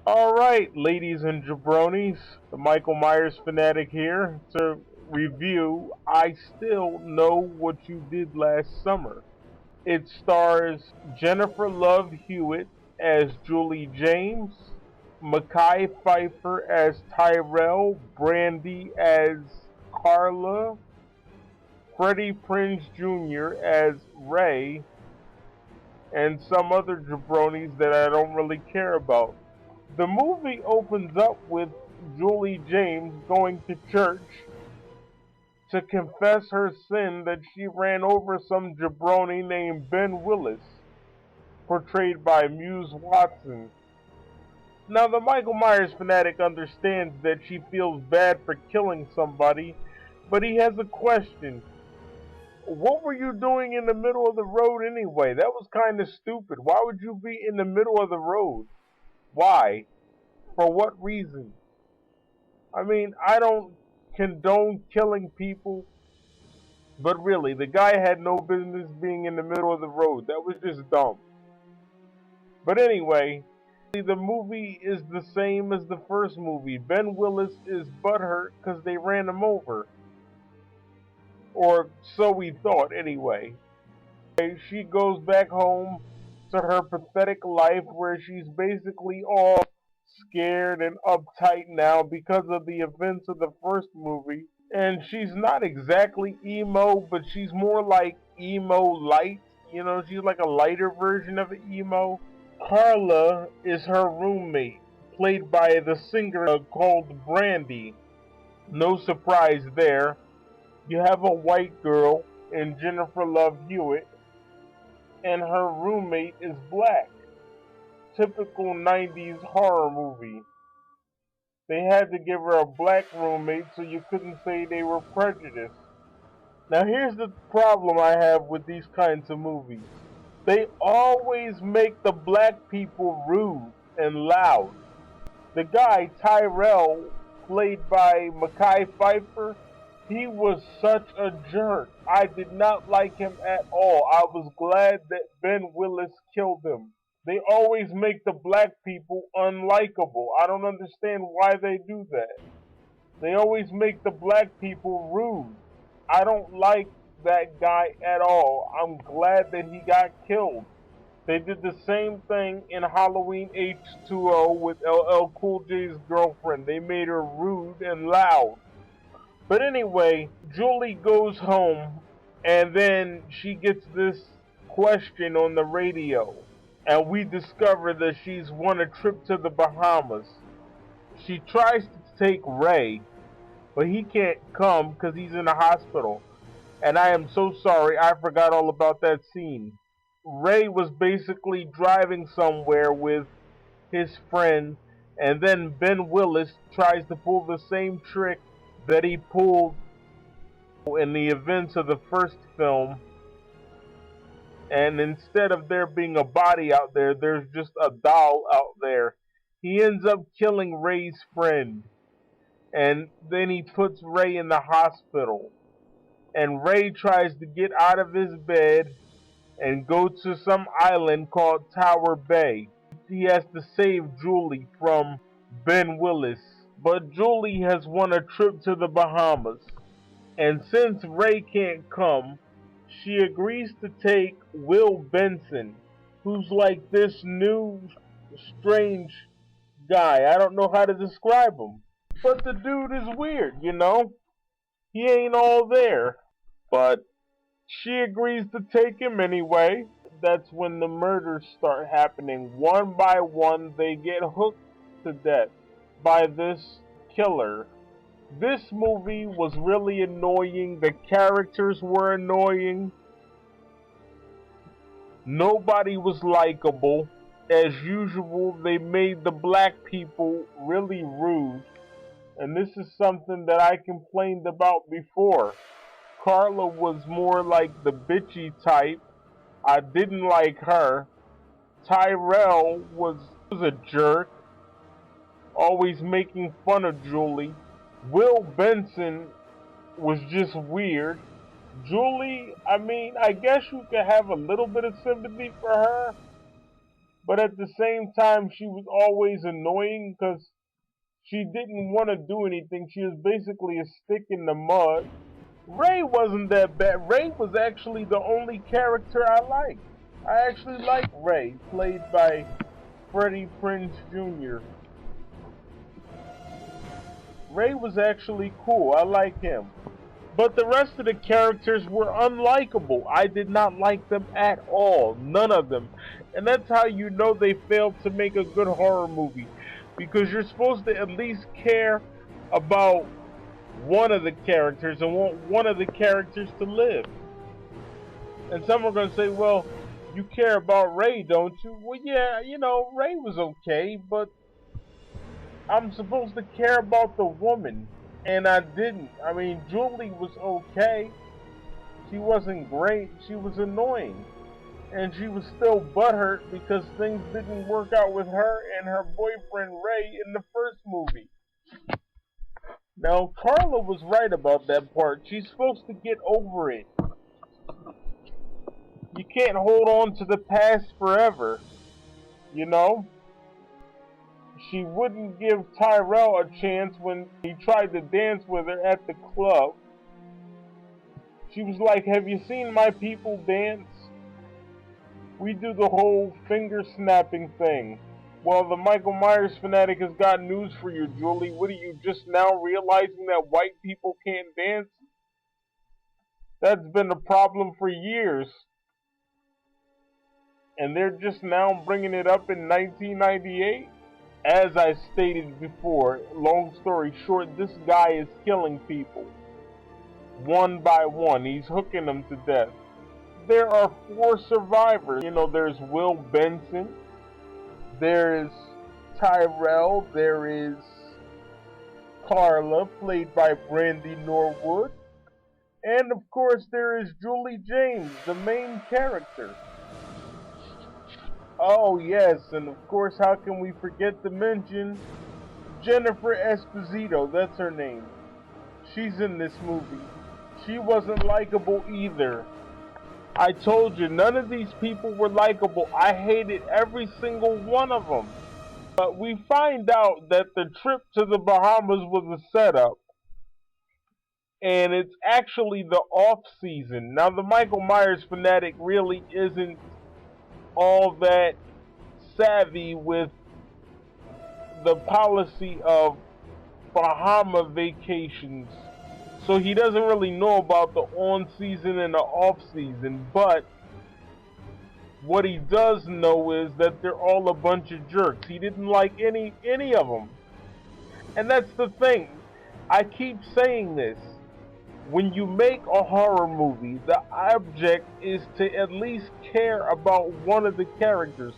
Alright, ladies and jabronis, the Michael Myers fanatic here to review I Still Know What You Did Last Summer. It stars Jennifer Love Hewitt as Julie James, Mekhi Phifer as Tyrell, Brandy as Carla, Freddie Prinze Jr. as Ray, and some other jabronis that I don't really care about. The movie opens up with Julie James going to church to confess her sin that she ran over some jabroni named Ben Willis, portrayed by Muse Watson. Now, the Michael Myers fanatic understands that she feels bad for killing somebody, but he has a question. What were you doing in the middle of the road anyway? That was kind of stupid. Why would you be in the middle of the road? Why? For what reason? I mean, I don't condone killing people, but really, the guy had no business being in the middle of the road. That was just dumb. But anyway, the movie is the same as the first movie. Ben Willis is butthurt because they ran him over. Or so we thought, anyway. She goes back home to her pathetic life where she's basically all scared and uptight now because of the events of the first movie. And she's not exactly emo, but she's more like emo light. You know, she's like a lighter version of emo. Carla is her roommate, played by the singer called Brandy. No surprise there. You have a white girl in Jennifer Love Hewitt, and her roommate is black. Typical 90s horror movie. They had to give her a black roommate so you couldn't say they were prejudiced. Now here's the problem I have with these kinds of movies. They always make the black people rude and loud. The guy, Tyrell, played by Mekhi Phifer, he was such a jerk. I did not like him at all. I was glad that Ben Willis killed him. They always make the black people unlikable. I don't understand why they do that. They always make the black people rude. I don't like that guy at all. I'm glad that he got killed. They did the same thing in Halloween H2O with LL Cool J's girlfriend. They made her rude and loud. But anyway, Julie goes home and then she gets this question on the radio. And we discover that she's won a trip to the Bahamas. She tries to take Ray, but he can't come because he's in the hospital. And I am so sorry, I forgot all about that scene. Ray was basically driving somewhere with his friend, and then Ben Willis tries to pull the same trick that he pulled in the events of the first film. And instead of there being a body out there, there's just a doll out there. He ends up killing Ray's friend, and then he puts Ray in the hospital. And Ray tries to get out of his bed and go to some island called Tower Bay. He has to save Julie from Ben Willis. But Julie has won a trip to the Bahamas. And since Ray can't come, she agrees to take Will Benson, who's like this new strange guy. I don't know how to describe him. But the dude is weird, you know? He ain't all there. But she agrees to take him anyway. That's when the murders start happening. One by one, they get hooked to death by this killer. This movie was really annoying. The characters were annoying. Nobody was likable. As usual, they made the black people really rude. And this is something that I complained about before. Carla was more like the bitchy type. I didn't like her. Tyrell was a jerk, always making fun of Julie. Will Benson was just weird. Julie, I mean, I guess you could have a little bit of sympathy for her, but at the same time, she was always annoying because she didn't want to do anything. She was basically a stick in the mud. Ray wasn't that bad. Ray was actually the only character I liked. I actually like Ray, played by Freddie Prinze Jr. Ray was actually cool. I like him. But the rest of the characters were unlikable. I did not like them at all. None of them. And that's how you know they failed to make a good horror movie. Because you're supposed to at least care about one of the characters and want one of the characters to live. And some are going to say, well, you care about Ray, don't you? Well, yeah, you know, Ray was okay, but I'm supposed to care about the woman. And I didn't. I mean, Julie was okay. She wasn't great. She was annoying. And she was still butthurt because things didn't work out with her and her boyfriend Ray in the first movie. Now, Carla was right about that part. She's supposed to get over it. You can't hold on to the past forever. You know? She wouldn't give Tyrell a chance when he tried to dance with her at the club. She was like, have you seen my people dance? We do the whole finger snapping thing. Well, the Michael Myers fanatic has got news for you, Julie. What are you just now realizing that white people can't dance? That's been a problem for years. And they're just now bringing it up in 1998? As I stated before, long story short, this guy is killing people. One by one. He's hooking them to death. There are 4 survivors. You know, there's Will Benson. There is Tyrell. There is Carla, played by Brandy Norwood. And of course, there is Julie James, the main character. Oh yes, and of course, how can we forget to mention Jennifer Esposito, that's her name. She's in this movie. She wasn't likable either. I told you, none of these people were likable. I hated every single one of them. But we find out that the trip to the Bahamas was a setup. And it's actually the off-season. Now, the Michael Myers fanatic really isn't all that savvy with the policy of Bahama vacations. So he doesn't really know about the on-season and the off-season, but what he does know is that they're all a bunch of jerks. He didn't like any of them. And that's the thing. I keep saying this. When you make a horror movie, the object is to at least care about one of the characters.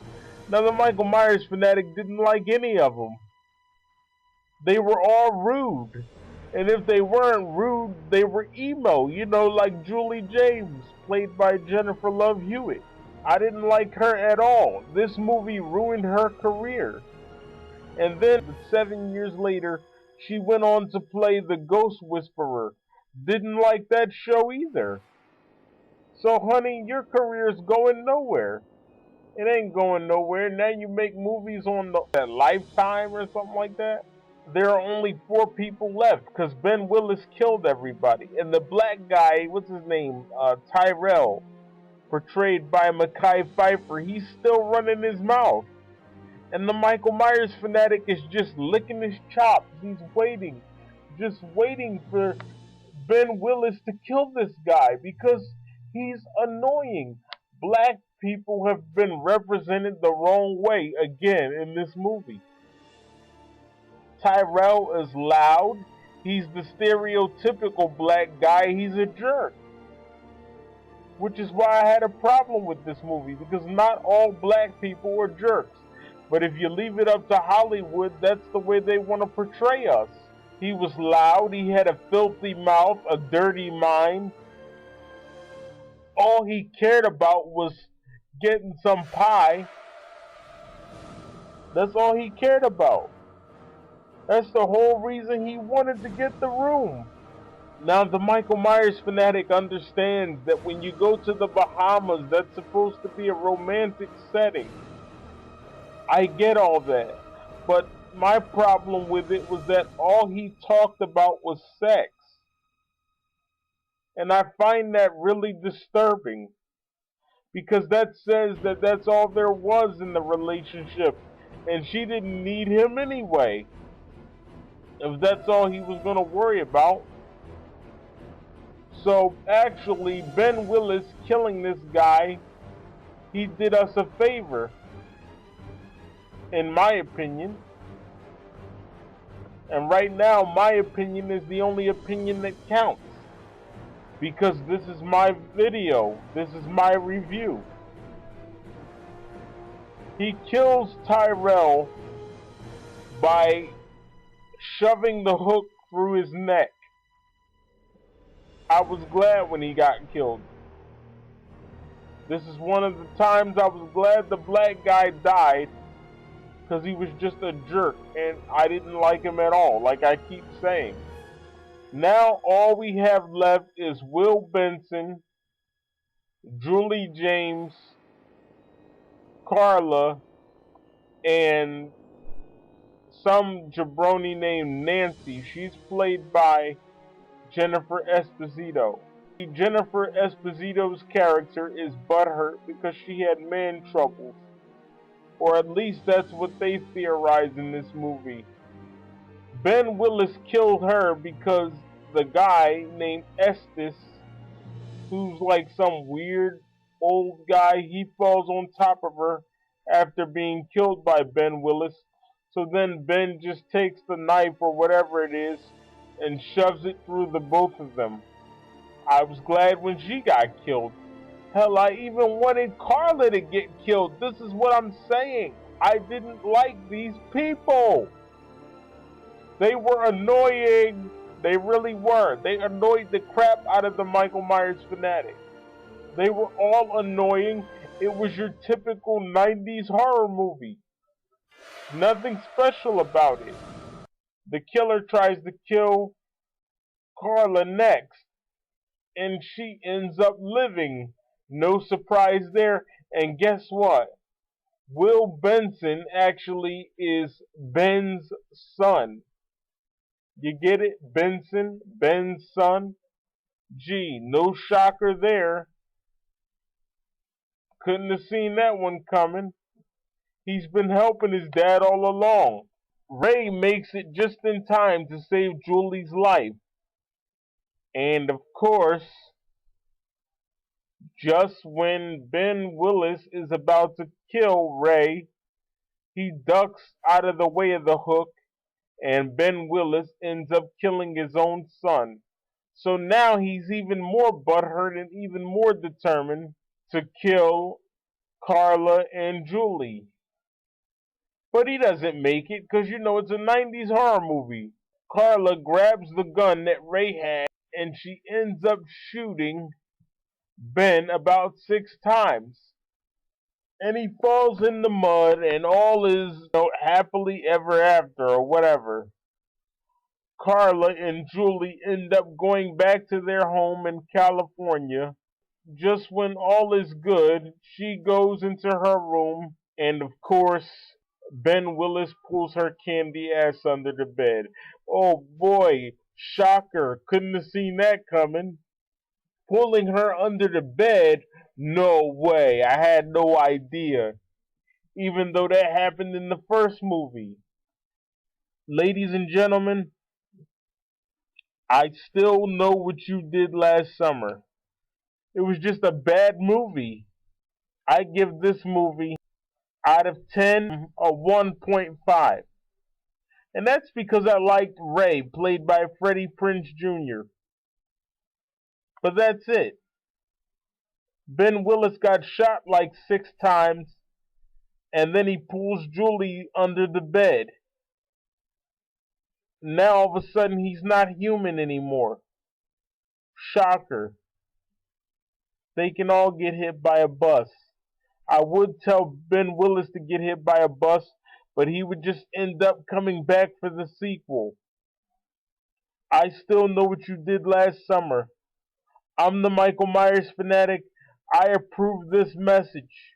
Now, the Michael Myers fanatic didn't like any of them. They were all rude. And if they weren't rude, they were emo. You know, like Julie James, played by Jennifer Love Hewitt. I didn't like her at all. This movie ruined her career. And then, 7 years later, she went on to play the Ghost Whisperer. Didn't like that show either. So, honey, your career's going nowhere. It ain't going nowhere. Now you make movies on that Lifetime or something like that. There are only 4 people left because Ben Willis killed everybody. And the black guy, what's his name? Tyrell, portrayed by Mekhi Phifer, he's still running his mouth. And the Michael Myers fanatic is just licking his chops. He's waiting. Just waiting for Ben Willis to kill this guy because he's annoying. Black people have been represented the wrong way again in this movie. Tyrell is loud. He's the stereotypical black guy. He's a jerk. Which is why I had a problem with this movie, because not all black people are jerks. But if you leave it up to Hollywood, that's the way they want to portray us. He was loud, he had a filthy mouth, a dirty mind. All he cared about was getting some pie. That's all he cared about. That's the whole reason he wanted to get the room. Now, the Michael Myers fanatic understands that when you go to the Bahamas, that's supposed to be a romantic setting. I get all that. But my problem with it was that all he talked about was sex. And I find that really disturbing because that says that that's all there was in the relationship. And she didn't need him anyway, if that's all he was going to worry about. So actually, Ben Willis killing this guy, he did us a favor, in my opinion. And right now, my opinion is the only opinion that counts. Because this is my video. This is my review. He kills Tyrell by shoving the hook through his neck. I was glad when he got killed. This is one of the times I was glad the black guy died, because he was just a jerk and I didn't like him at all, like I keep saying. Now all we have left is Will Benson, Julie James, Carla, and some jabroni named Nancy. She's played by Jennifer Esposito. Jennifer Esposito's character is butthurt because she had man troubles. Or at least that's what they theorize in this movie. Ben Willis killed her because the guy named Estes, who's like some weird old guy, he falls on top of her after being killed by Ben Willis. So then Ben just takes the knife or whatever it is and shoves it through the both of them. I was glad when she got killed. Hell, I even wanted Carla to get killed. This is what I'm saying. I didn't like these people. They were annoying. They really were. They annoyed the crap out of the Michael Myers fanatic. They were all annoying. It was your typical 90s horror movie. Nothing special about it. The killer tries to kill Carla next, and she ends up living. No surprise there. And guess what? Will Benson actually is Ben's son. You get it? Benson, Ben's son. Gee, no shocker there. Couldn't have seen that one coming. He's been helping his dad all along. Ray makes it just in time to save Julie's life. And of course, just when Ben Willis is about to kill Ray, he ducks out of the way of the hook, and Ben Willis ends up killing his own son. So now he's even more butthurt and even more determined to kill Carla and Julie. But he doesn't make it because, you know, it's a 90s horror movie. Carla grabs the gun that Ray had and she ends up shooting Ben about 6 times. And he falls in the mud and all is, you know, happily ever after or whatever. Carla and Julie end up going back to their home in California. Just when all is good, she goes into her room and of course Ben Willis pulls her candy ass under the bed. Oh boy, shocker, couldn't have seen that coming. Pulling her under the bed? No way, I had no idea. Even though that happened in the first movie. Ladies and gentlemen, I still know what you did last summer. It was just a bad movie. I give this movie out of 10 a 1.5. And that's because I liked Ray, played by Freddie Prinze Jr. But that's it. Ben Willis got shot like 6 times, and then he pulls Julie under the bed. Now all of a sudden he's not human anymore. Shocker. They can all get hit by a bus. I would tell Ben Willis to get hit by a bus, but he would just end up coming back for the sequel. I still know what you did last summer. I'm the Michael Myers fanatic. I approve this message.